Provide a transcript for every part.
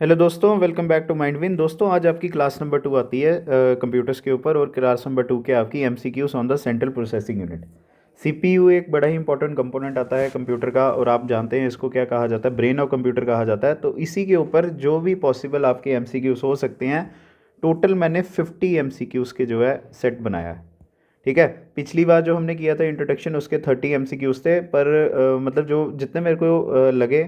Hello दोस्तों, welcome back to माइंडविन। दोस्तों, आज आपकी क्लास नंबर 2 आती है कंप्यूटर्स के ऊपर, और क्लास नंबर 2 के आपकी MCQs on the central processing unit. CPU एक बड़ा ही इंपॉर्टेंट कंपोनेंट आता है कंप्यूटर का, और आप जानते हैं इसको क्या कहा जाता है, ब्रेन ऑफ कंप्यूटर कहा जाता है। तो इसी के ऊपर जो भी पॉसिबल आपके एमसीक्यूज हो सकते हैं, टोटल मैंने 50 एमसीक्यूज के जो है सेट बनाया है। ठीक है। पिछली बार जो हमने किया था इंट्रोडक्शन, उसके 30 एमसीक्यूज थे, पर मतलब जो जितने मेरे को लगे,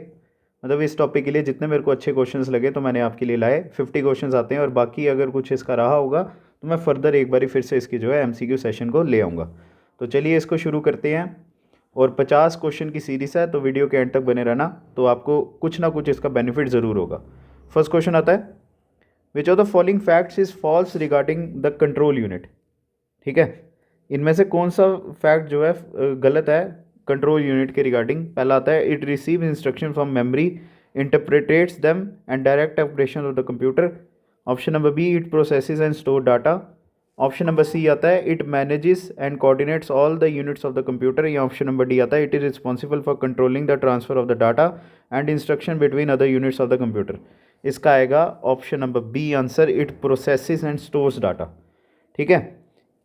मतलब इस टॉपिक के लिए जितने मेरे को अच्छे क्वेश्चंस लगे, तो मैंने आपके लिए लाए। 50 क्वेश्चंस आते हैं, और बाकी अगर कुछ इसका रहा होगा तो मैं फर्दर एक बारी फिर से इसकी जो है एमसीक्यू सेशन को ले आऊँगा। तो चलिए इसको शुरू करते हैं। और 50 क्वेश्चन की सीरीज़ है, तो वीडियो के एंड तक बने रहना, तो आपको कुछ ना कुछ इसका बेनिफिट ज़रूर होगा। फर्स्ट क्वेश्चन आता है, which of the following facts is false regarding the control unit. ठीक है। इनमें से कौन सा फैक्ट जो है गलत है कंट्रोल यूनिट के रिगार्डिंग। पहला आता है, it receive instruction from memory, interprets them and direct operation of the computer. Option number B, it processes and store data. Option number C आता है, it manages and coordinates all the units of the computer. या option number D आता है, it is responsible for controlling the transfer of the data and instruction between other units of the computer. इसका आएगा option number B answer, it processes and stores data. ठीक है।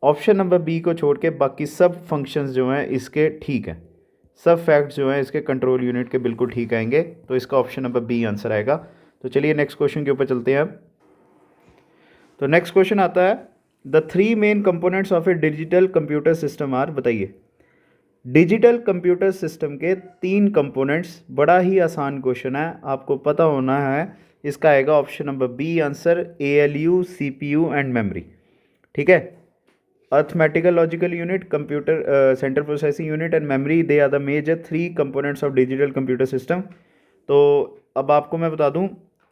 Option number B को छोड़ के बाकी सब फंक्शंस जो हैं इसके ठीक हैं, सब फैक्ट्स जो हैं इसके कंट्रोल यूनिट के बिल्कुल ठीक आएंगे। तो इसका ऑप्शन नंबर बी आंसर आएगा। तो चलिए नेक्स्ट क्वेश्चन के ऊपर चलते हैं अब। तो नेक्स्ट क्वेश्चन आता है, the three main components of a digital computer system are. बताइए, डिजिटल कंप्यूटर सिस्टम के तीन कंपोनेंट्स। बड़ा ही आसान क्वेश्चन है, आपको पता होना है। इसका आएगा option number B answer, ALU, CPU and memory. ठीक है। Arithmetical logical unit, computer central processing unit and memory, they are the major three components of digital computer system. तो अब आपको मैं बता दूं,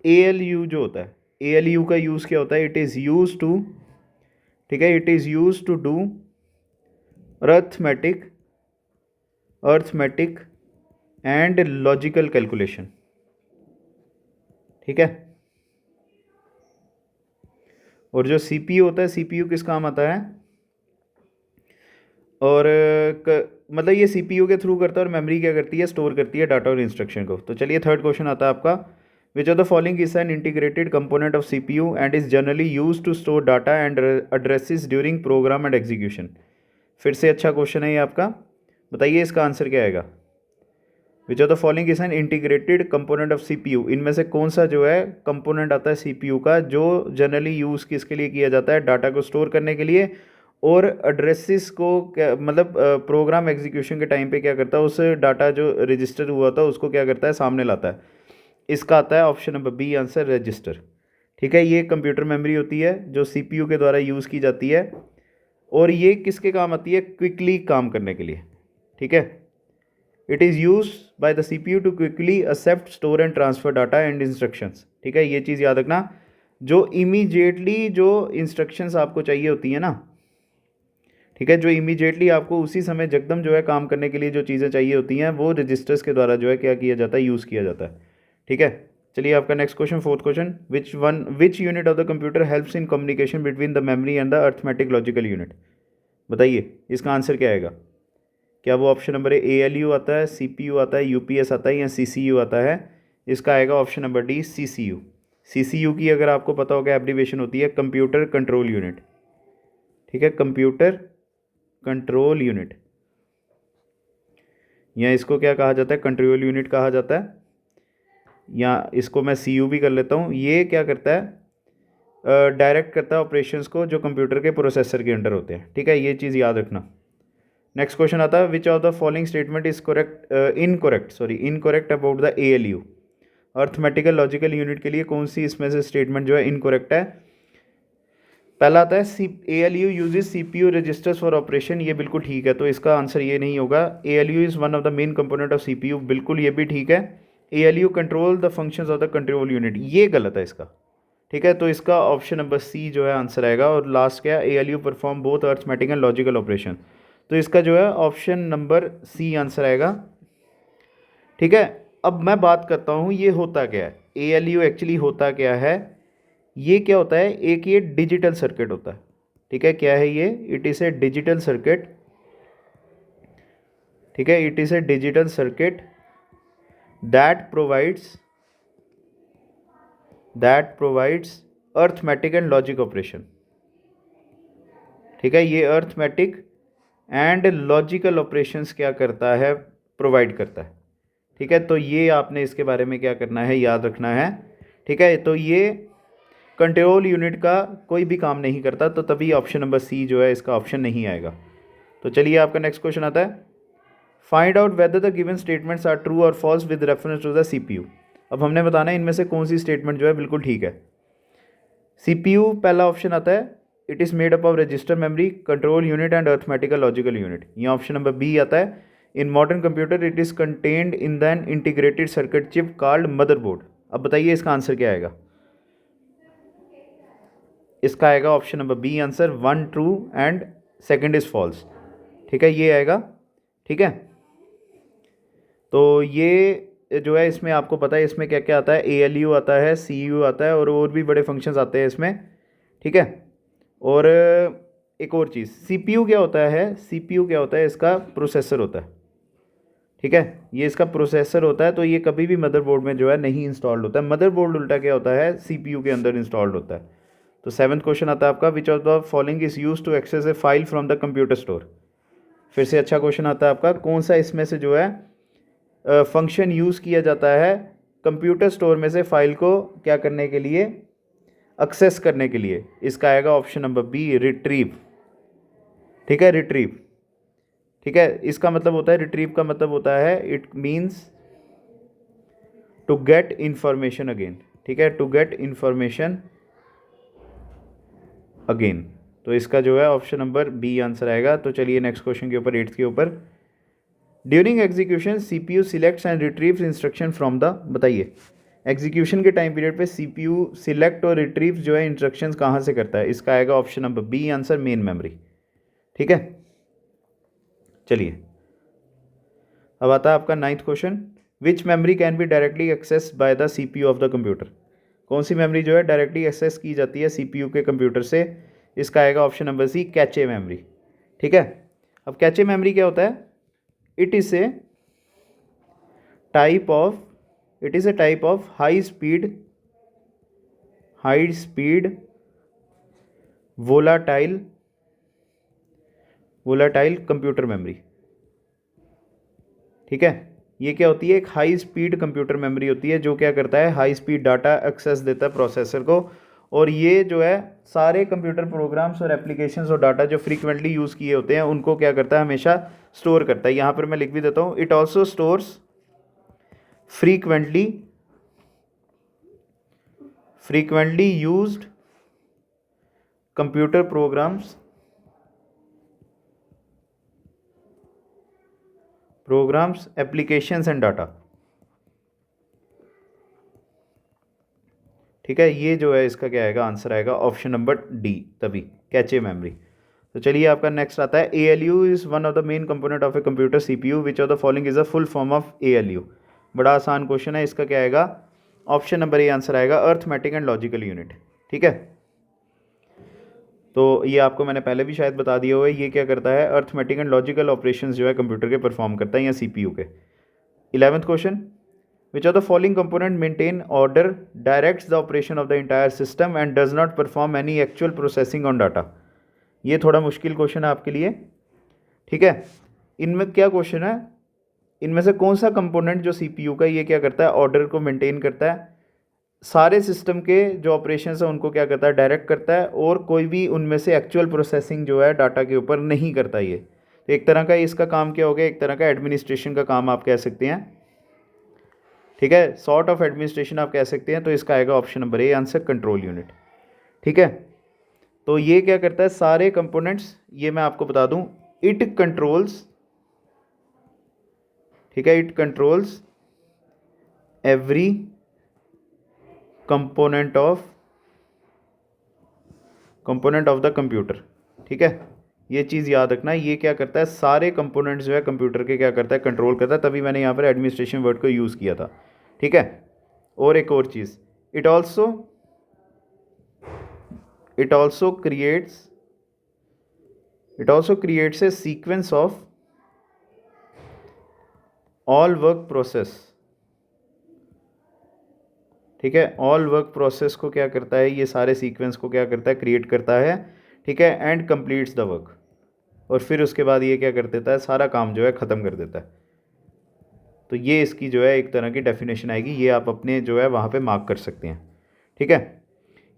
ALU जो होता है, ALU का यूज़ क्या होता है, इट इज़ यूज टू, ठीक है, it is use to do arithmetic arithmetic and logical calculation. ठीक है। और जो CPU होता है, CPU किस काम आता है, और मतलब ये CPU के थ्रू करता है, और मेमोरी क्या करती है, स्टोर करती है डाटा और इंस्ट्रक्शन को। तो चलिए थर्ड क्वेश्चन आता है आपका, which of the following is an integrated component of CPU and is generally use to store data and addresses during program and execution. फिर से अच्छा क्वेश्चन है ये आपका। बताइए इसका आंसर क्या आएगा। विच of the following is an integrated component of CPU। इनमें से कौन सा जो है कंपोनेंट आता है CPU का, जो जनरली यूज़ किसके लिए किया जाता है, डाटा को स्टोर करने के लिए, और एड्रेसेस को क्या मतलब प्रोग्राम एग्जीक्यूशन के टाइम पे क्या करता है, उस डाटा जो रजिस्टर हुआ था उसको क्या करता है, सामने लाता है। इसका आता है option number B answer, register. ठीक है। ये कंप्यूटर मेमोरी होती है जो CPU के द्वारा यूज़ की जाती है, और ये किसके काम आती है, क्विकली काम करने के लिए। ठीक है। It is use by the CPU to quickly accept, store and transfer data and instructions. ठीक है, ये चीज़ याद रखना। जो इमीडिएटली जो इंस्ट्रक्शंस आपको चाहिए होती है ना, ठीक है, जो इमीडिएटली आपको उसी समय जकदम जो है काम करने के लिए जो चीज़ें चाहिए होती हैं, वो रजिस्टर्स के द्वारा जो है क्या किया जाता है, यूज़ किया जाता है। ठीक है। चलिए आपका next question, fourth question, which unit of the computer helps in communication between the memory and the arithmetic logical unit. बताइए इसका आंसर क्या आएगा। क्या वो ऑप्शन नंबर ALU आता है, CPU आता है, UPS आता है, या CCU आता है। इसका आएगा option number D, CCU। CCU की अगर आपको पता होगा एब्रीविएशन होती है कंप्यूटर कंट्रोल यूनिट। ठीक है, कंप्यूटर कंट्रोल यूनिट, या इसको क्या कहा जाता है, कंट्रोल यूनिट कहा जाता है, या इसको मैं CU भी कर लेता हूँ। ये क्या करता है, डायरेक्ट करता है ऑपरेशंस को जो कंप्यूटर के प्रोसेसर के अंडर होते हैं। ठीक है, ये चीज़ याद रखना। नेक्स्ट क्वेश्चन आता है, which of the following statement is incorrect about the ALU। Arithmetical logical unit के लिए कौन सी इसमें से स्टेटमेंट जो है इनकोरेक्ट है। पहला आता है, ALU uses CPU registers for operation. ये बिल्कुल ठीक है, तो इसका आंसर ये नहीं होगा। ALU is one of the main component of CPU, बिल्कुल ये भी ठीक है। ALU control the functions of the control unit, ये गलत है इसका। ठीक है, तो इसका ऑप्शन नंबर सी जो है आंसर आएगा। और लास्ट क्या है, ALU perform both arithmetic and logical operation. तो इसका जो है ऑप्शन नंबर सी आंसर आएगा। ठीक है। अब मैं बात करता हूँ ये होता क्या है, ALU एक्चुअली होता क्या है। ये क्या होता है, एक ये डिजिटल सर्किट होता है। ठीक है, क्या है ये, it is a digital circuit. ठीक है, it is a digital circuit that provides that provides arithmetic and logic operation. ठीक है, ये अर्थमेटिक एंड लॉजिकल ऑपरेशंस क्या करता है, प्रोवाइड करता है। ठीक है, तो ये आपने इसके बारे में क्या करना है, याद रखना है। ठीक है, तो ये कंट्रोल यूनिट का कोई भी काम नहीं करता, तो तभी ऑप्शन नंबर सी जो है इसका ऑप्शन नहीं आएगा। तो चलिए आपका नेक्स्ट क्वेश्चन आता है, find out whether the given statements are true और false with reference to the CPU. अब हमने बताना है इनमें से कौन सी स्टेटमेंट जो है बिल्कुल ठीक है। सीपीयू पहला ऑप्शन आता है, it is made up of register memory, control unit and arithmetical logical unit. ये ऑप्शन नंबर बी आता है, in modern computer it is contained in than integrated circuit chip called motherboard. अब बताइए इसका answer क्या आएगा। इसका आएगा option number B answer, 1 true and second is false. ठीक है, ये आएगा। ठीक है, तो ये जो है इसमें आपको पता है इसमें क्या क्या आता है, ALU आता है, CU आता है और भी बड़े फंक्शंस आते हैं इसमें। ठीक है, और एक और चीज़, CPU क्या होता है, CPU क्या होता है, इसका प्रोसेसर होता है। ठीक है, ये इसका प्रोसेसर होता है, तो ये कभी भी मदरबोर्ड में जो है नहीं इंस्टॉल्ड होता है। मदरबोर्ड उल्टा क्या होता है, CPU के अंदर इंस्टॉल्ड होता है। तो 7th क्वेश्चन आता है आपका, which of the following is use to access a file from the computer store. फिर से अच्छा क्वेश्चन आता है आपका, कौन सा इसमें से जो है फंक्शन यूज़ किया जाता है कंप्यूटर स्टोर में से फाइल को क्या करने के लिए, एक्सेस करने के लिए। इसका आएगा ऑप्शन नंबर बी, रिट्रीव। ठीक है, रिट्रीव। ठीक है, इसका मतलब होता है, रिट्रीव का मतलब होता है, it means to get information again. ठीक है, टू गेट इंफॉर्मेशन अगेन। तो इसका जो है ऑप्शन नंबर बी आंसर आएगा। तो चलिए नेक्स्ट क्वेश्चन के ऊपर, 8th के ऊपर, during execution CPU selects and retrieves instruction from the, बताइए एग्जीक्यूशन के टाइम पीरियड पे CPU सिलेक्ट और रिट्रीव जो है इंस्ट्रक्शंस कहाँ से करता है। इसका आएगा option number B answer, main memory. ठीक है, चलिए अब आता है आपका 9th question, which memory can be directly access by the CPU of the computer. कौन सी मेमोरी जो है डायरेक्टली एक्सेस की जाती है CPU के कंप्यूटर से। इसका आएगा option number C, cache memory. ठीक है, अब कैचे मेमोरी क्या होता है, it is a type of high speed volatile computer memory. ठीक है, ये क्या होती है, एक हाई स्पीड कंप्यूटर मेमोरी होती है जो क्या करता है, हाई स्पीड डाटा एक्सेस देता है प्रोसेसर को। और ये जो है सारे कंप्यूटर प्रोग्राम्स और एप्लीकेशंस और डाटा जो फ्रीक्वेंटली यूज़ किए होते हैं उनको क्या करता है, हमेशा स्टोर करता है। यहाँ पर मैं लिख भी देता हूँ, it also stores frequently used computer programs applications and data. ठीक है, ये जो है इसका क्या आएगा, आंसर आएगा ऑप्शन नंबर डी, तभी कैचे मेमोरी। तो चलिए आपका नेक्स्ट आता है, ALU is one of the main component of a computer CPU, which of the following is a full form of ALU। बड़ा आसान क्वेश्चन है, इसका क्या आएगा, ऑप्शन नंबर ए आंसर आएगा, अर्थमेटिक एंड लॉजिकल यूनिट। ठीक है, तो ये आपको मैंने पहले भी शायद बता दिया हुआ है, ये क्या करता है, अर्थमेटिक एंड लॉजिकल ऑपरेशंस जो है कंप्यूटर के परफॉर्म करता है या CPU के। 11th question, which of the following component maintain order, directs the operation of the entire system and does not perform any actual processing on data। ये थोड़ा मुश्किल क्वेश्चन है आपके लिए। ठीक है, इनमें क्या क्वेश्चन है, इनमें से कौन सा कंपोनेंट जो CPU का ये क्या करता है, ऑर्डर को मेंटेन करता है, सारे सिस्टम के जो ऑपरेशन है उनको क्या करता है, डायरेक्ट करता है, और कोई भी उनमें से एक्चुअल प्रोसेसिंग जो है डाटा के ऊपर नहीं करता। ये तो एक तरह का इसका काम क्या हो गया, एक तरह का एडमिनिस्ट्रेशन का काम आप कह सकते हैं। ठीक है, सॉर्ट ऑफ एडमिनिस्ट्रेशन आप कह सकते हैं। तो इसका आएगा option number A answer, control unit. ठीक है, तो ये क्या करता है, सारे कंपोनेंट्स, ये मैं आपको बता दूं, इट कंट्रोल्स, ठीक है, it controls every component of the computer. ठीक है, ये चीज़ याद रखना है, ये क्या करता है, सारे कंपोनेंट्स जो है कंप्यूटर के क्या करता है, कंट्रोल करता है। तभी मैंने यहाँ पर एडमिनिस्ट्रेशन वर्ड को यूज़ किया था। ठीक है, और एक और चीज़, it also creates a sequence of all work process ठीक है, ऑल वर्क प्रोसेस को क्या करता है, ये सारे सीक्वेंस को क्या करता है, क्रिएट करता है, ठीक है, एंड कंप्लीट्स द वर्क, और फिर उसके बाद ये क्या कर देता है, सारा काम जो है ख़त्म कर देता है। तो ये इसकी जो है एक तरह की डेफिनेशन आएगी, ये आप अपने जो है वहाँ पे मार्क कर सकते हैं। ठीक है,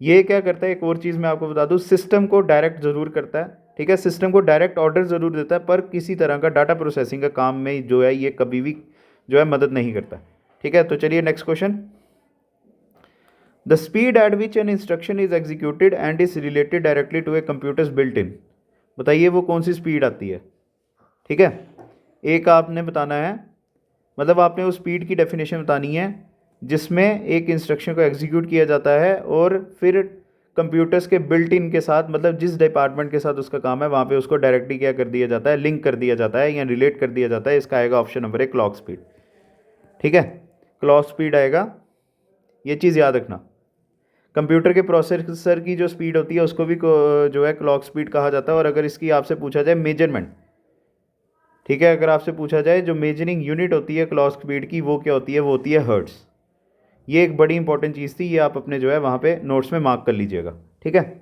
ये क्या करता है, एक और चीज़ मैं आपको बता दूँ, सिस्टम को डायरेक्ट ज़रूर करता है। ठीक है, सिस्टम को डायरेक्ट ऑर्डर ज़रूर देता है, पर किसी तरह का डाटा प्रोसेसिंग का काम में जो है ये कभी भी जो है मदद नहीं करता। ठीक है, तो चलिए next question. The speed at which an instruction is executed and is related directly to a computers built in. बताइए वो कौन सी स्पीड आती है। ठीक है, एक आपने बताना है, मतलब आपने उस स्पीड की डेफिनेशन बतानी है जिसमें एक इंस्ट्रक्शन को एग्जीक्यूट किया जाता है और फिर कंप्यूटर्स के बिल्ट इन के साथ, मतलब जिस डिपार्टमेंट के साथ उसका काम है वहाँ पे उसको डायरेक्टली क्या कर दिया जाता है, लिंक कर दिया जाता है या रिलेट कर दिया जाता है। इसका आएगा ऑप्शन नंबर 1 क्लॉक स्पीड। ठीक है, क्लॉक स्पीड आएगा, ये चीज़ याद रखना। कंप्यूटर के प्रोसेसर की जो स्पीड होती है उसको भी जो है क्लॉक स्पीड कहा जाता है। और अगर इसकी आपसे पूछा जाए मेजरमेंट, ठीक है, अगर आपसे पूछा जाए जो मेजरिंग यूनिट होती है क्लॉक स्पीड की वो क्या होती है, वो होती है हर्ट्ज़। ये एक बड़ी इंपॉर्टेंट चीज़ थी, ये आप अपने जो है वहाँ पे नोट्स में मार्क कर लीजिएगा। ठीक है,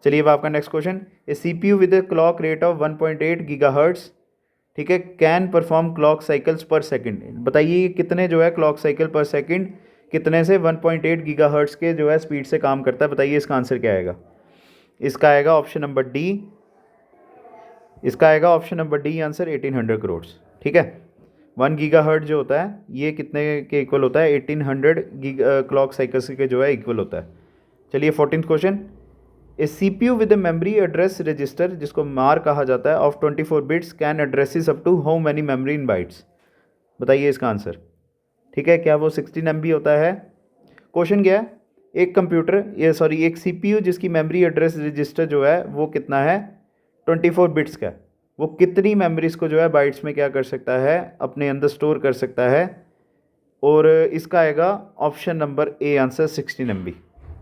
चलिए अब आपका next question. A CPU with a clock rate of 1.8 gigahertz, ठीक है, कैन परफॉर्म क्लॉक साइकिल्स पर सेकंड। बताइए कितने जो है क्लॉक साइकिल पर सेकंड कितने से 1.8 गीगाहर्ट्ज़ के जो है स्पीड से काम करता है। बताइए इसका आंसर क्या आएगा। इसका आएगा ऑप्शन नंबर डी, इसका आएगा option number D answer 1800 crore. ठीक है, 1 गीगाहर्ट्ज़ जो होता है ये कितने के इक्वल होता है, 1800 क्लॉक साइकिल्स के जो है इक्वल होता है। चलिए 14th क्वेश्चन। A CPU with a memory address register, जिसको मार कहा जाता है, of 24 bits can addresses up to how many memory in bytes. बताइए इसका आंसर। ठीक है, क्या वो 16 MB होता है। क्वेश्चन क्या है, एक कंप्यूटर ये सॉरी एक CPU जिसकी मेमोरी एड्रेस रजिस्टर जो है वो कितना है, 24 बिट्स का, वो कितनी मेमोरीज को जो है बाइट्स में क्या कर सकता है, अपने अंदर स्टोर कर सकता है। और इसका आएगा option number A answer 16 MB।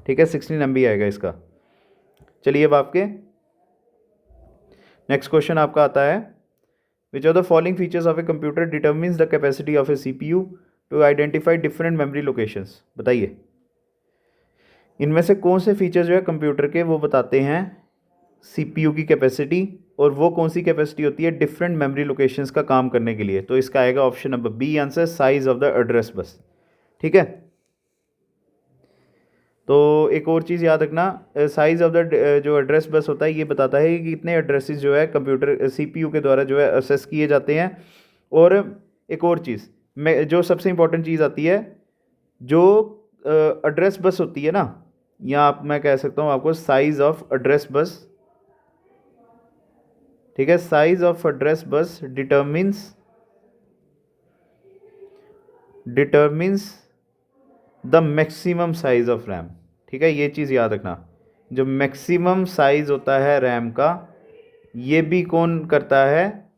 ठीक है, 16 MB आएगा इसका। चलिए अब आपके नेक्स्ट क्वेश्चन आपका आता है, which of the following features of a computer determines the capacity of a CPU to identify different memory locations. बताइए इनमें से कौन से फीचर जो है कंप्यूटर के वो बताते हैं CPU की कैपेसिटी, और वो कौन सी कैपेसिटी होती है डिफरेंट मेमोरी लोकेशंस का काम करने के लिए। तो इसका आएगा option number B answer size of the address bus. ठीक है, तो एक और चीज़ याद रखना, साइज़ ऑफ द जो एड्रेस बस होता है ये बताता है कि कितने एड्रेसेस जो है कंप्यूटर CPU के द्वारा जो है असेस किए जाते हैं। और एक और चीज़ मैं जो सबसे इम्पोर्टेंट चीज़ आती है, जो एड्रेस बस होती है ना, या आप मैं कह सकता हूँ आपको साइज़ ऑफ एड्रेस बस। ठीक है, size of address bus determines the maximum size of RAM. ठीक है, ये चीज़ याद रखना, जो मैक्सिमम साइज होता है रैम का ये भी कौन करता है,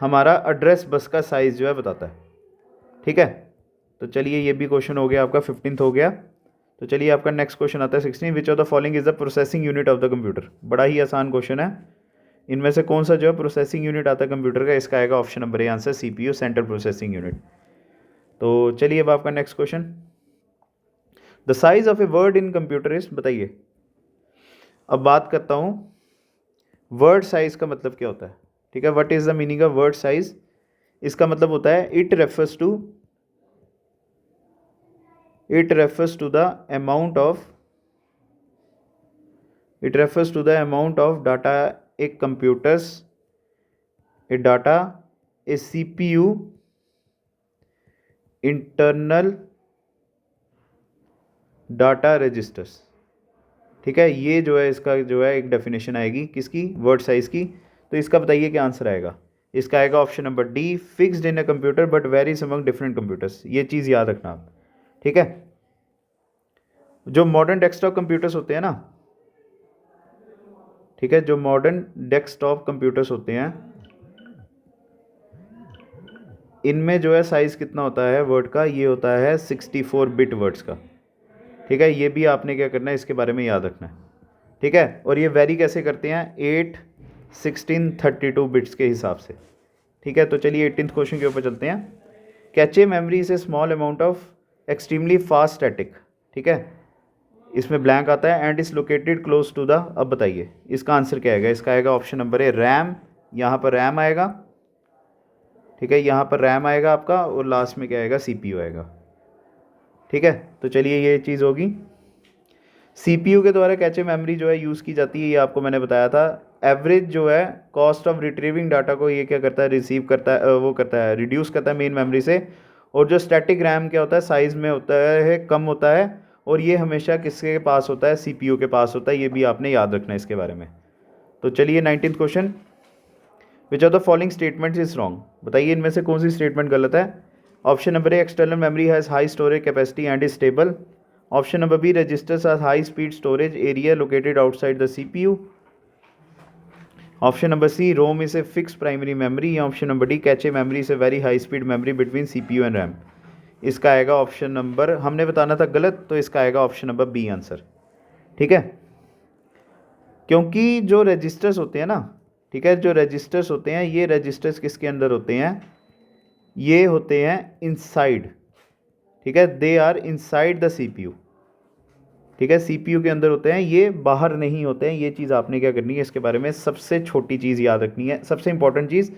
हमारा एड्रेस बस का साइज़ जो है बताता है। ठीक है, तो चलिए ये भी क्वेश्चन हो गया आपका, 15th हो गया। तो चलिए आपका नेक्स्ट क्वेश्चन आता है 16, विच of the following is the processing unit of the computer. बड़ा ही आसान क्वेश्चन है, इनमें से कौन सा जो है प्रोसेसिंग यूनिट आता है कंप्यूटर का। इसका आएगा option number A answer CPU central processing unit. तो चलिए अब आपका next question, the size of a word in computer is. बताइए, अब बात करता हूँ वर्ड साइज का मतलब क्या होता है। ठीक है, what is the meaning of word size. इसका मतलब होता है it refers to the amount of data a computers a CPU internal data registers. ठीक है, ये जो है इसका जो है एक डेफिनेशन आएगी किसकी, वर्ड साइज की। तो इसका बताइए क्या आंसर आएगा। इसका आएगा option number D, fixed in a computer but varies among different computers. ये चीज़ याद रखना आप। ठीक है, जो मॉडर्न डेस्कटॉप कंप्यूटर्स होते हैं ना, ठीक है, जो मॉडर्न डेस्कटॉप कंप्यूटर्स होते हैं इनमें जो है साइज़ कितना होता है वर्ड का, ये होता है 64 बिट वर्ड्स का। ठीक है, ये भी आपने क्या करना है, इसके बारे में याद रखना है। ठीक है, और ये वेरी कैसे करते हैं, 8, 16, 32 बिट्स के हिसाब से। ठीक है, तो चलिए 18th क्वेश्चन के ऊपर चलते हैं। Cache memory is a small amount of extremely fast static, ठीक है, इसमें ब्लैंक आता है, and is located close to the, अब बताइए इसका आंसर क्या आएगा? इसका आएगा ऑप्शन नंबर ए रैम, यहाँ पर रैम आएगा, ठीक है, यहाँ पर रैम आएगा आपका, और लास्ट में क्या आएगा? सीपीयू आएगा, ठीक है। तो चलिए ये चीज़ होगी। सीपीयू के द्वारा कैचे मेमोरी जो है यूज़ की जाती है, ये आपको मैंने बताया था। एवरेज जो है कॉस्ट ऑफ रिट्रीविंग डाटा को ये क्या करता है? रिसीव करता है, वो करता है, रिड्यूस करता है मेन मेमोरी से। और जो स्टैटिक रैम क्या होता है? साइज़ में होता है कम होता है, और ये हमेशा किसके पास होता है? सीपीयू के पास होता है। ये भी आपने याद रखना है इसके बारे में। तो चलिए 19th question, which of the following statements is wrong? बताइए इनमें से कौन सी स्टेटमेंट गलत है? Option number A, external memory has high storage capacity and is stable. Option number B, registers are high speed storage area located outside the CPU. Option number C, ROM is a fix primary memory. या option number D, cache memory is a very high speed memory between CPU and RAM. इसका आएगा option number, हमने बताना था गलत, तो इसका आएगा ऑप्शन नंबर बी आंसर, ठीक है। क्योंकि जो रजिस्टर्स होते हैं ना, ठीक है, जो रजिस्टर्स होते हैं, ये रजिस्टर्स किसके अंदर होते हैं? ये होते हैं इनसाइड, ठीक है, they are inside the CPU, ठीक है, सीपीयू के अंदर होते हैं, ये बाहर नहीं होते हैं। ये चीज़ आपने क्या करनी है इसके बारे में? सबसे छोटी चीज़ याद रखनी है, सबसे इंपॉर्टेंट चीज़।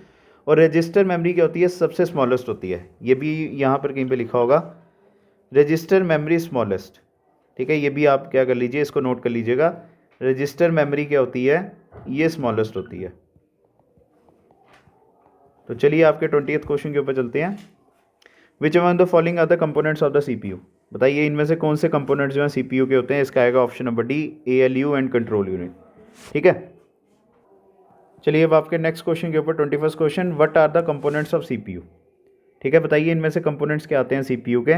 और रजिस्टर मेमोरी क्या होती है? सबसे स्मॉलेस्ट होती है। ये भी यहाँ पर कहीं पे लिखा होगा, रजिस्टर मेमोरी स्मॉलेस्ट, ठीक है, ये भी आप क्या कर लीजिए, इसको नोट कर लीजिएगा। रजिस्टर मेमोरी क्या होती है? ये स्मॉलेस्ट होती है। तो चलिए आपके 20th क्वेश्चन के ऊपर चलते हैं। Which among the following are the components of the CPU? बताइए इनमें से कौन से कंपोनेंट्स जो हैं सीपीयू के होते हैं? इसका आएगा option number D, ALU and control unit, ठीक है। चलिए अब आपके नेक्स्ट क्वेश्चन के ऊपर 21st question, what are the components of CPU? ठीक है, बताइए इनमें से कंपोनेंट्स क्या आते हैं सीपीयू के?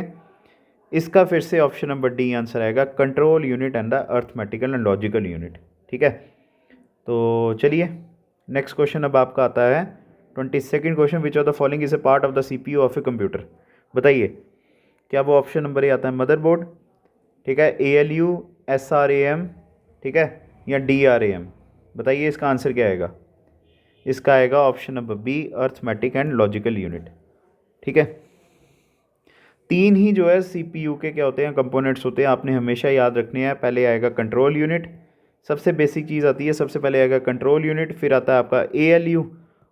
इसका फिर से ऑप्शन नंबर डी आंसर आएगा, control unit and the arithmetical and logical unit, ठीक है। तो चलिए नेक्स्ट क्वेश्चन अब आपका आता है 22nd question, which of the following is a part of the CPU of a computer? बताइए क्या वो ऑप्शन नंबर ए आता है मदरबोर्ड, ठीक है, एएलयू, एसआरएएम, ठीक है, या डीआरएएम? बताइए इसका आंसर क्या आएगा? इसका आएगा option number B, arithmetic and logical unit, ठीक है। तीन ही जो है सीपीयू के क्या होते हैं? कंपोनेंट्स होते हैं, आपने हमेशा याद रखने हैं। पहले आएगा कंट्रोल यूनिट, सबसे बेसिक चीज़ आती है, सबसे पहले आएगा कंट्रोल यूनिट, फिर आता है आपका एएलयू,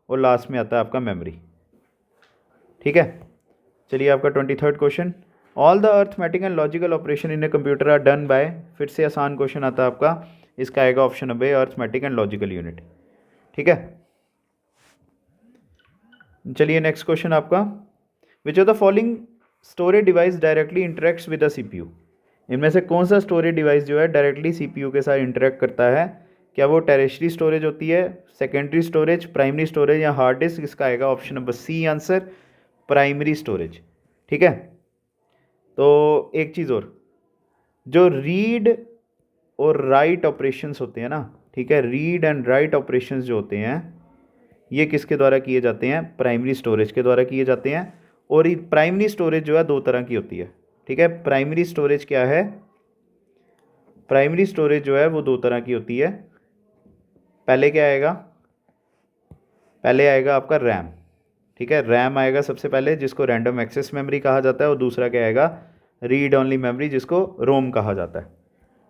और लास्ट में आता है आपका मेमोरी, ठीक है। चलिए आपका 23rd question, all the arithmetic and logical operation in a computer are done by, फिर से आसान क्वेश्चन आता है आपका, इसका आएगा option number A, arithmetic and logical unit, ठीक है। चलिए नेक्स्ट क्वेश्चन आपका, which of the following storage device directly interacts with the CPU? इनमें से कौन सा स्टोरेज डिवाइस जो है डायरेक्टली सीपीयू के साथ इंटरेक्ट करता है? क्या वो टेरेस्ट्री स्टोरेज होती है, सेकेंडरी स्टोरेज, प्राइमरी स्टोरेज, या हार्ड डिस्क? इसका आएगा option number C answer, primary storage, ठीक है। तो एक चीज़ और, जो रीड और राइट ऑपरेशंस होते हैं ना, ठीक है, रीड एंड राइट ऑपरेशंस जो होते हैं, ये किसके द्वारा किए जाते हैं? प्राइमरी स्टोरेज के द्वारा किए जाते हैं। और प्राइमरी स्टोरेज जो है दो तरह की होती है, ठीक है। प्राइमरी स्टोरेज क्या है? प्राइमरी स्टोरेज जो है वो दो तरह की होती है। पहले क्या आएगा? पहले आएगा आपका रैम, ठीक है, रैम आएगा सबसे पहले, जिसको रैंडम एक्सेस मेमोरी कहा जाता है। और दूसरा क्या आएगा? रीड ओनली मेमोरी, जिसको रोम कहा जाता है,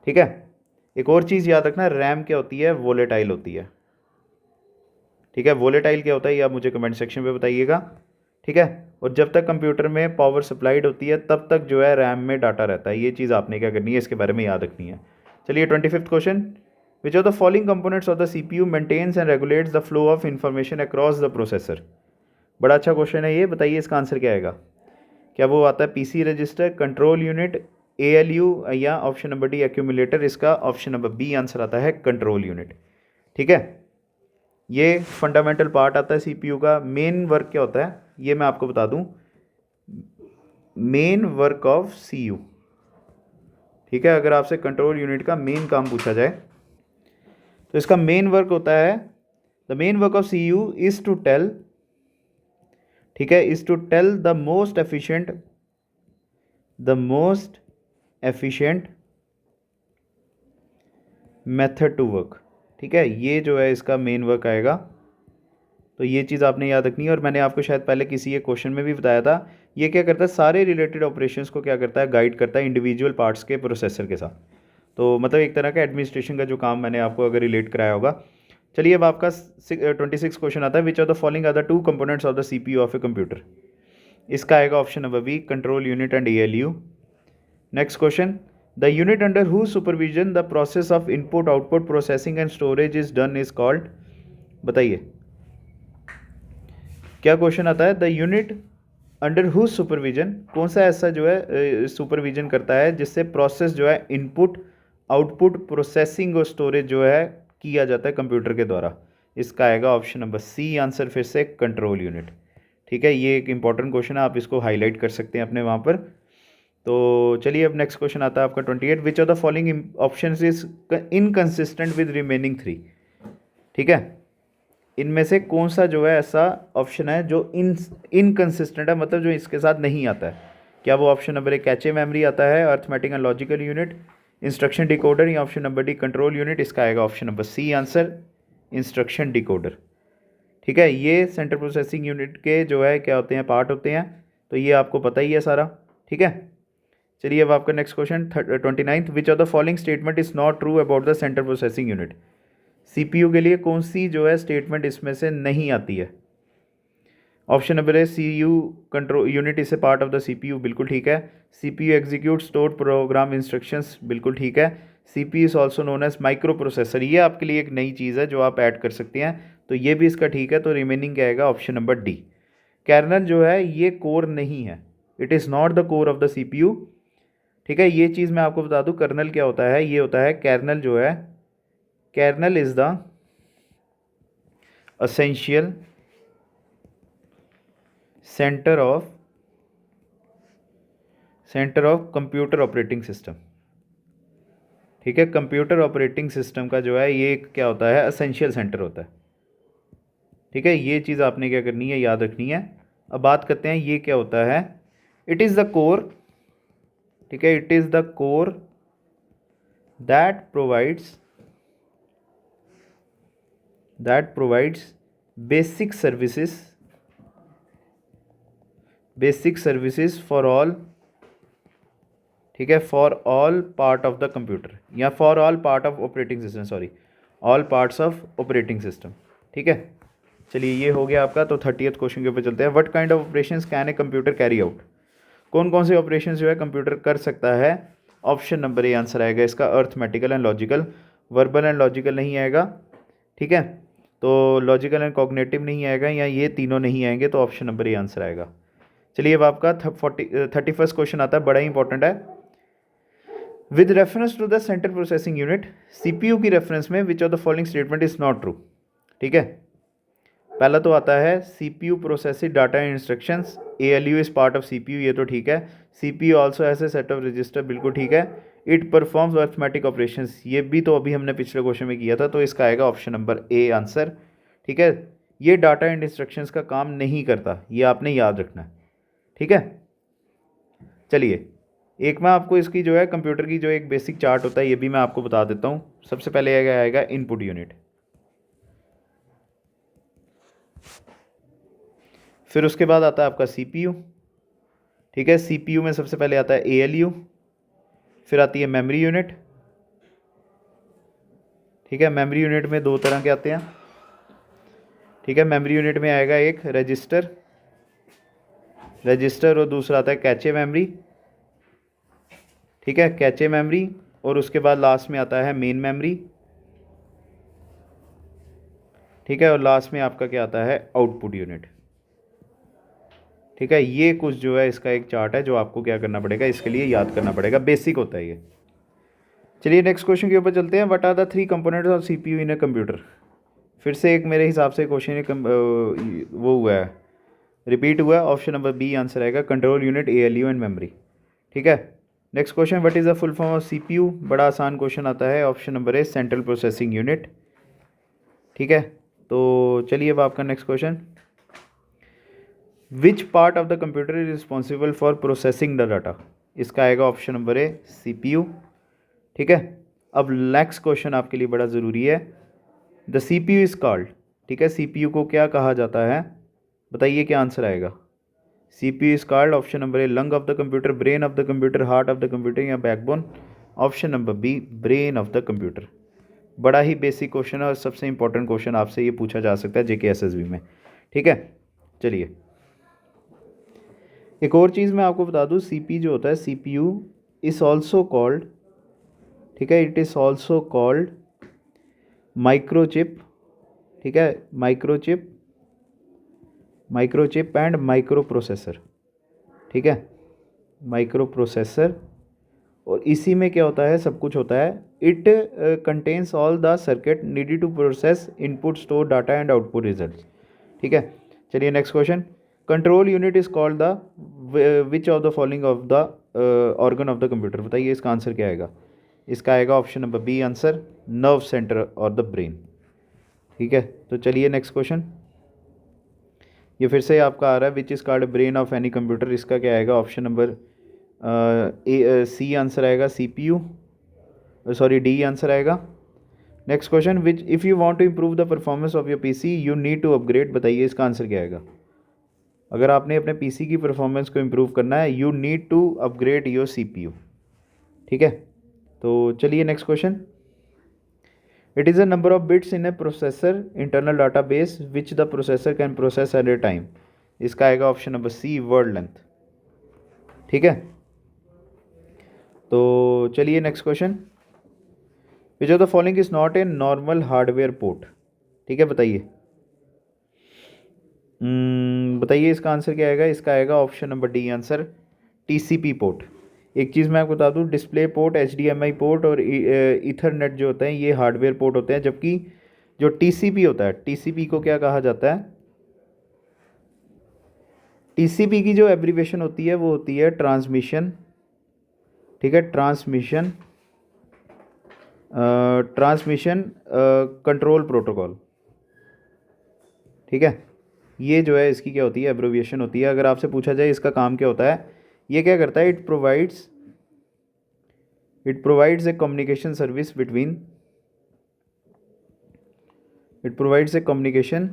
ठीक है। एक और चीज़ याद रखना, रैम क्या होती है? वोलेटाइल होती है, ठीक है। वोलेटाइल क्या होता है ये आप मुझे कमेंट सेक्शन पे बताइएगा, ठीक है। और जब तक कंप्यूटर में पावर सप्लाइड होती है तब तक जो है रैम में डाटा रहता है। ये चीज़ आपने क्या करनी है, इसके बारे में याद रखनी है। चलिए 25th question, which of the following components of the CPU maintains and regulates the flow of information across the processor? बड़ा अच्छा क्वेश्चन है ये, बताइए इसका आंसर क्या आएगा? क्या वो आता है PC register, control unit, ALU, या ऑप्शन नंबर डी एक्यूमुलेटर? इसका ऑप्शन नंबर बी आंसर आता है, कंट्रोल यूनिट, ठीक है। ये फंडामेंटल पार्ट आता है सीपीयू का। मेन वर्क क्या होता है ये मैं आपको बता दूं, मेन वर्क ऑफ सीयू, ठीक है। अगर आपसे कंट्रोल यूनिट का मेन काम पूछा जाए तो इसका मेन वर्क होता है, the main work of CU is to tell, ठीक है, is to tell the most efficient method to work, ठीक है। ये जो है इसका मेन वर्क आएगा, तो ये चीज़ आपने याद रखनी है। और मैंने आपको शायद पहले किसी एक क्वेश्चन में भी बताया था, ये क्या करता है, सारे रिलेटेड ऑपरेशंस को क्या करता है, गाइड करता है इंडिविजुअल पार्ट्स के प्रोसेसर के साथ। तो मतलब एक तरह का एडमिनिस्ट्रेशन का जो काम मैंने आपको अगर रिलेट कराया होगा। चलिए अब आपका 26 क्वेश्चन आता है, which of the following are the two components of the CPU of a computer. इसका आएगा option number B, control unit and ALU। Next question, the unit under whose supervision the process of input output processing and storage is done is called. बताइए क्या question आता है, the unit under whose supervision, कौन सा ऐसा जो है supervision करता है जिससे प्रोसेस जो है इनपुट आउटपुट प्रोसेसिंग और स्टोरेज जो है किया जाता है कंप्यूटर के द्वारा। इसका आएगा ऑप्शन नंबर सी आंसर, फिर से कंट्रोल यूनिट। ठीक है, ये एक इंपॉर्टेंट क्वेश्चन है, आप इसको हाईलाइट कर सकते हैं अपने वहाँ पर। तो चलिए अब नेक्स्ट क्वेश्चन आता है आपका 28, विच of the following option is inconsistent with remaining 3। ठीक है, इनमें से कौन सा जो है ऐसा ऑप्शन है जो इनकन्सिस्टेंट है, मतलब जो इसके साथ नहीं आता है। क्या वो option number A cache memory आता है, arithmetic and logical unit, instruction decoder, या option number D control unit. इसका आएगा option number C answer, instruction decoder. ठीक है, ये सेंट्रल प्रोसेसिंग यूनिट के जो है क्या होते हैं, पार्ट होते हैं। तो ये आपको पता ही है सारा। ठीक है, चलिए अब आपका next question 29, which of the following statement is not true about the central processing unit. CPU के लिए कौन सी जो है स्टेटमेंट इसमें से नहीं आती है। Option number A, CU control unit is a part of the CPU, बिल्कुल ठीक है। CPU execute store program instructions, बिल्कुल ठीक है। CPU is also known as micro processor, ये आपके लिए एक नई चीज़ है जो आप ऐड कर सकते हैं, तो ये भी इसका ठीक है। तो रिमेनिंग क्या आएगा, ऑप्शन नंबर डी। कर्नल जो है ये कोर नहीं है, it is not the core of the CPU। ठीक है, ये चीज़ मैं आपको बता दूं, कर्नल क्या होता है, ये होता है कर्नल जो है, kernel is the essential centre of computer operating system. ठीक है, कंप्यूटर ऑपरेटिंग सिस्टम का जो है ये क्या होता है, एसेंशियल सेंटर होता है। ठीक है, ये चीज़ आपने क्या करनी है, याद रखनी है। अब बात करते हैं ये क्या होता है, इट इज़ द कोर। ठीक है, it is the core that provides basic services for all. ठीक है, for all part of the computer, या for all part of operating system, sorry, all parts of operating system. ठीक है, चलिए ये हो गया आपका। तो 30th क्वेश्चन के ऊपर चलते हैं, what kind of operations can a computer carry out. कौन कौन से ऑपरेशन जो है कंप्यूटर कर सकता है। ऑप्शन नंबर ए आंसर आएगा इसका, arithmetical and logical. Verbal and logical नहीं आएगा। ठीक है, तो लॉजिकल एंड कॉग्निटिव नहीं आएगा, या ये तीनों नहीं आएंगे, तो ऑप्शन नंबर ए आंसर आएगा। चलिए अब आपका 31st क्वेश्चन आता है, बड़ा ही इंपॉर्टेंट है। With reference to the central processing unit, CPU की रेफरेंस में which of the following statement is not true. ठीक है, पहला तो आता है CPU processing data instructions, ALU is part of CPU, ये तो ठीक है। CPU also has a set of register, बिल्कुल ठीक है। इट परफॉर्म्स अर्थमेटिक ऑपरेशंस, ये भी तो अभी हमने पिछले क्वेश्चन में किया था, तो इसका आएगा ऑप्शन नंबर ए आंसर। ठीक है, ये डाटा एंड इंस्ट्रक्शंस का काम नहीं करता, ये आपने याद रखना है। ठीक है, चलिए एक मैं आपको इसकी जो है कंप्यूटर की जो एक बेसिक चार्ट होता है ये भी मैं आपको बता देता हूँ। सबसे पहले आएगा इनपुट यूनिट, फिर उसके बाद आता है आपका CPU। ठीक है, CPU में सबसे पहले आता है ALU, फिर आती है मेमोरी यूनिट। ठीक है, मेमोरी यूनिट में दो तरह के आते हैं। ठीक है, मेमोरी यूनिट में आएगा एक रजिस्टर और दूसरा आता है कैचे मेमोरी। ठीक है, कैचे मेमोरी, और उसके बाद लास्ट में आता है मेन मेमोरी। ठीक है, और लास्ट में आपका क्या आता है, आउटपुट यूनिट। ठीक है, ये कुछ जो है इसका एक चार्ट है जो आपको क्या करना पड़ेगा, इसके लिए याद करना पड़ेगा, बेसिक होता है ये। चलिए नेक्स्ट क्वेश्चन के ऊपर चलते हैं, what are the 3 components of CPU in a computer. फिर से एक मेरे हिसाब से क्वेश्चन वो हुआ है, रिपीट हुआ है। ऑप्शन नंबर बी आंसर आएगा, control unit, ALU and memory. ठीक है, next question, what is the full form of CPU। बड़ा आसान क्वेश्चन आता है, ऑप्शन नंबर ए सेंट्रल प्रोसेसिंग यूनिट। ठीक है, तो चलिए अब आपका next question, which part of the computer is responsible for processing the data. इसका आएगा ऑप्शन नंबर ए CPU। ठीक है, अब नेक्स्ट क्वेश्चन आपके लिए बड़ा ज़रूरी है, द CPU इज़ कॉल्ड, ठीक है, CPU को क्या कहा जाता है, बताइए क्या आंसर आएगा। CPU is called, option number A lung of the computer, brain of the computer, heart of the computer या backbone. Option number B brain of the computer. बड़ा ही बेसिक क्वेश्चन है और सबसे इंपॉर्टेंट क्वेश्चन आपसे ये पूछा जा सकता है JK SSB में। ठीक है, चलिए एक और चीज़ मैं आपको बता दूँ, CPU जो होता है, CPU इज़ ऑल्सो कॉल्ड, ठीक है, it is also called microchip. ठीक है, microchip, microchip and micro processor. ठीक है, माइक्रो प्रोसेसर। और इसी में क्या होता है, सब कुछ होता है। It contains all the circuit needed to process input, store data and output results. ठीक है, चलिए next question. Control unit is called the which of the following of the organ of the computer, बताइए इसका answer क्या आएगा। इसका आएगा option number B answer, nerve centre और द ब्रेन। ठीक है, तो चलिए नेक्स्ट क्वेश्चन। ये फिर से आपका आ रहा है, which is called brain of any computer, इसका क्या आएगा, ऑप्शन नंबर सी आंसर आएगा, CPU, सॉरी डी आंसर आएगा। Next question, which if you want to improve the performance of your PC you need to upgrade, बताइए इसका answer क्या आएगा। अगर आपने अपने PC की परफॉर्मेंस को इम्प्रूव करना है, you need to upgrade your CPU। ठीक है, तो चलिए next question. It is a number of bits in a processor internal data base which the processor can process at a time, इसका आएगा option number C word length. ठीक है, तो चलिए next question. Which of the following is not a normal hardware port, ठीक है, बताइए। बताइए इसका आंसर क्या आएगा, इसका आएगा option number D answer, TCP port. एक चीज़ मैं आपको बता दूँ, डिस्प्ले पोर्ट, HDMI पोर्ट और ईथरनेट जो होते हैं ये हार्डवेयर पोर्ट होते हैं, जबकि जो TCP होता है, TCP को क्या कहा जाता है, TCP की जो एब्रीवेशन होती है वो होती है ट्रांसमिशन, ठीक है, ट्रांसमिशन कंट्रोल प्रोटोकॉल। ठीक है, ये जो है इसकी क्या होती है, एब्रीविएशन होती है। अगर आपसे पूछा जाए इसका काम क्या होता है, ये क्या करता है, it provides a communication service between, it provides a communication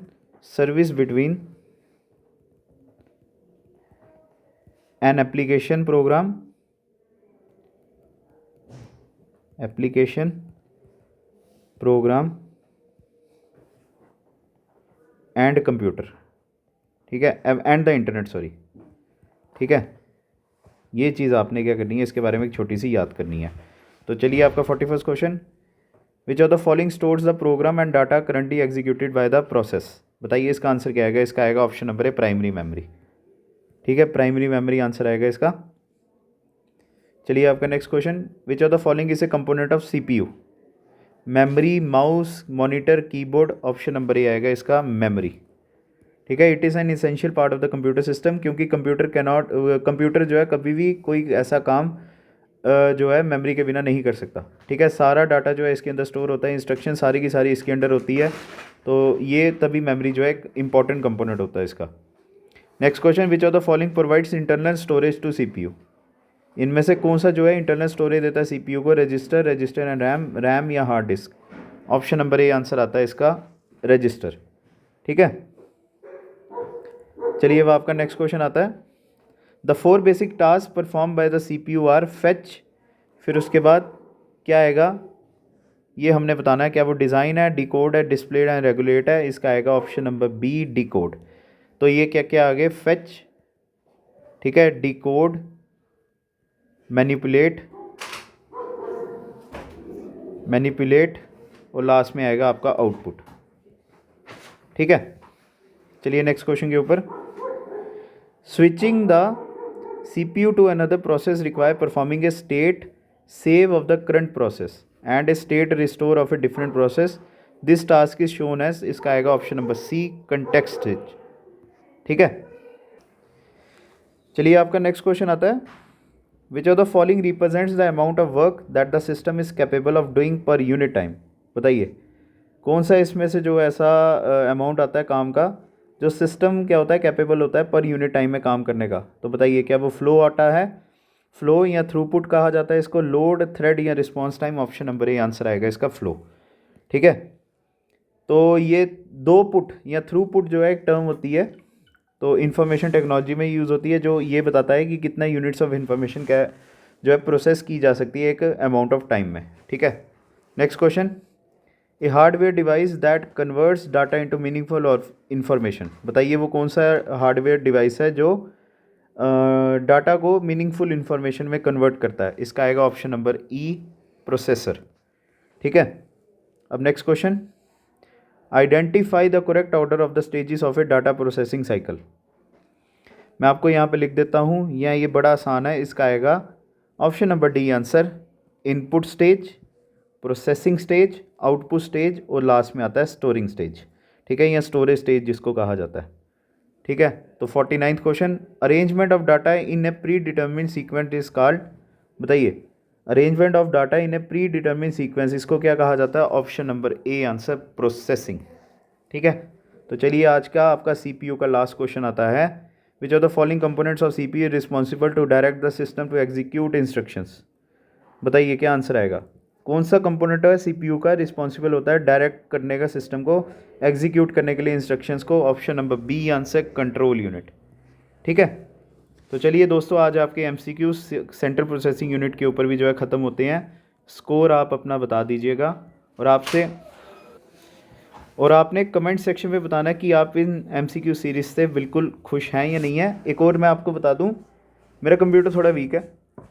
service between an application program and computer. ठीक है, एंड द इंटरनेट, सॉरी। ठीक है, ये चीज़ आपने क्या करनी है, इसके बारे में एक छोटी सी याद करनी है। तो चलिए आपका 41st question, which of the following stores the program and data currently executed by the process, बताइए इसका आंसर क्या आएगा। इसका आएगा ऑप्शन नंबर है प्राइमरी मेमोरी। ठीक है, प्राइमरी मेमोरी आंसर आएगा इसका। चलिए आपका next question, which of the following is a component of CPU, memory, mouse, monitor, keyboard. Option number A आएगा इसका मेमोरी। ठीक है, it is an essential part of the computer system, क्योंकि computer जो है कभी भी कोई ऐसा काम जो है मेमोरी के बिना नहीं कर सकता। ठीक है, सारा डाटा जो है इसके अंदर स्टोर होता है, इंस्ट्रक्शन सारी की सारी इसके अंदर होती है, तो ये तभी मेमोरी जो है एक इंपॉर्टेंट कंपोनेंट होता है इसका। Next question, which of the following provides internal storage to CPU, इनमें से कौन सा जो है इंटरनल स्टोरेज देता है CPU को, रजिस्टर एंड रैम या hard disc. Option number A answer आता है इसका, रजिस्टर। ठीक है, चलिए अब आपका नेक्स्ट क्वेश्चन आता है, the 4 basic task perform by the CPU are fetch, फिर उसके बाद क्या आएगा, ये हमने बताना है, क्या वो डिज़ाइन है, डिकोड है, डिस्प्ले है, रेगुलेट है। इसका आएगा ऑप्शन नंबर बी डिकोड। तो ये क्या क्या आगे, फेच, ठीक है, डिकोड, मैनिपुलेट और लास्ट में आएगा आपका आउटपुट। ठीक है, चलिए नेक्स्ट क्वेश्चन के ऊपर, switching the CPU to another process require performing a state save of the current process and a state restore of a different process. This task is shown as, इसका आएगा option number C, context switch। ठीक है, चलिए आपका next question आता है, which of the following represents the amount of work that the system is capable of doing per unit time, बताइए कौन सा इसमें से जो ऐसा अमाउंट आता है काम का जो सिस्टम क्या होता है, कैपेबल होता है पर यूनिट टाइम में काम करने का। तो बताइए क्या वो फ्लो आता है, फ्लो या थ्रूपुट कहा जाता है इसको, लोड, थ्रेड या response time. Option number A answer आएगा इसका, फ्लो। ठीक है, तो ये दो पुट या थ्रू पुट जो है एक टर्म होती है, तो इंफॉर्मेशन टेक्नोलॉजी में यूज़ होती है, जो ये बताता है कि कितना यूनिट्स ऑफ इंफॉर्मेशन क्या जो है प्रोसेस की जा सकती है एक अमाउंट ऑफ टाइम में। ठीक है, next question, A hardware device that converts data into meaningful और इन्फॉर्मेशन। बताइए वो कौन सा हार्डवेयर डिवाइस है जो डाटा को मीनिंगफुल इन्फॉर्मेशन में कन्वर्ट करता है। इसका आएगा ऑप्शन नंबर ई, प्रोसेसर। ठीक है, अब next question, identify the correct order of the stages of A data processing cycle. मैं आपको यहाँ पे लिख देता हूँ, ये बड़ा आसान है। इसका आएगा option number D answer, input stage, processing stage, output stage और लास्ट में आता है स्टोरिंग स्टेज। ठीक है, या स्टोरेज स्टेज जिसको कहा जाता है। ठीक है, तो 49th question, arrangement of data in a pre determine sequence is called. बताइए, arrangement of data in a pre determine sequence, इसको क्या कहा जाता है? Option number A answer, processing. ठीक है, तो चलिए आज का आपका सीपीयू का लास्ट क्वेश्चन आता है, which of the following components of CPU responsible to direct the system to execute instructions. बताइए क्या आंसर आएगा? कौन सा कंपोनेंट है सीपीयू का रिस्पॉन्सिबल होता है डायरेक्ट करने का सिस्टम को एग्जीक्यूट करने के लिए इंस्ट्रक्शंस को? Option number B answer, control unit. ठीक है, तो चलिए दोस्तों आज आपके एमसीक्यू सेंट्रल प्रोसेसिंग यूनिट के ऊपर भी जो है ख़त्म होते हैं। स्कोर आप अपना बता दीजिएगा और आपने कमेंट सेक्शन में बताना कि आप इन एमसीक्यू सीरीज़ से बिल्कुल खुश हैं या नहीं है। एक और मैं आपको बता दूं, मेरा कंप्यूटर थोड़ा वीक है,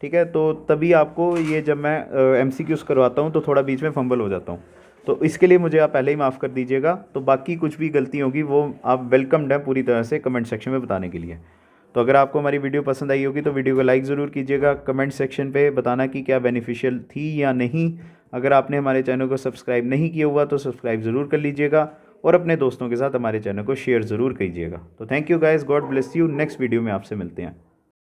ठीक है, तो तभी आपको ये जब मैं एमसीक्यूज़ करवाता हूँ तो थोड़ा बीच में फंबल हो जाता हूँ, तो इसके लिए मुझे आप पहले ही माफ़ कर दीजिएगा। तो बाकी कुछ भी गलती होगी वो आप वेलकम्ड हैं पूरी तरह से कमेंट सेक्शन में बताने के लिए। तो अगर आपको हमारी वीडियो पसंद आई होगी तो वीडियो को लाइक ज़रूर कीजिएगा, कमेंट सेक्शन पे बताना कि क्या बेनिफिशियल थी या नहीं। अगर आपने हमारे चैनल को सब्सक्राइब नहीं किया हुआ तो सब्सक्राइब ज़रूर कर लीजिएगा और अपने दोस्तों के साथ हमारे चैनल को शेयर ज़रूर कीजिएगा। तो thank you guys, God bless you. Next video में आपसे मिलते हैं।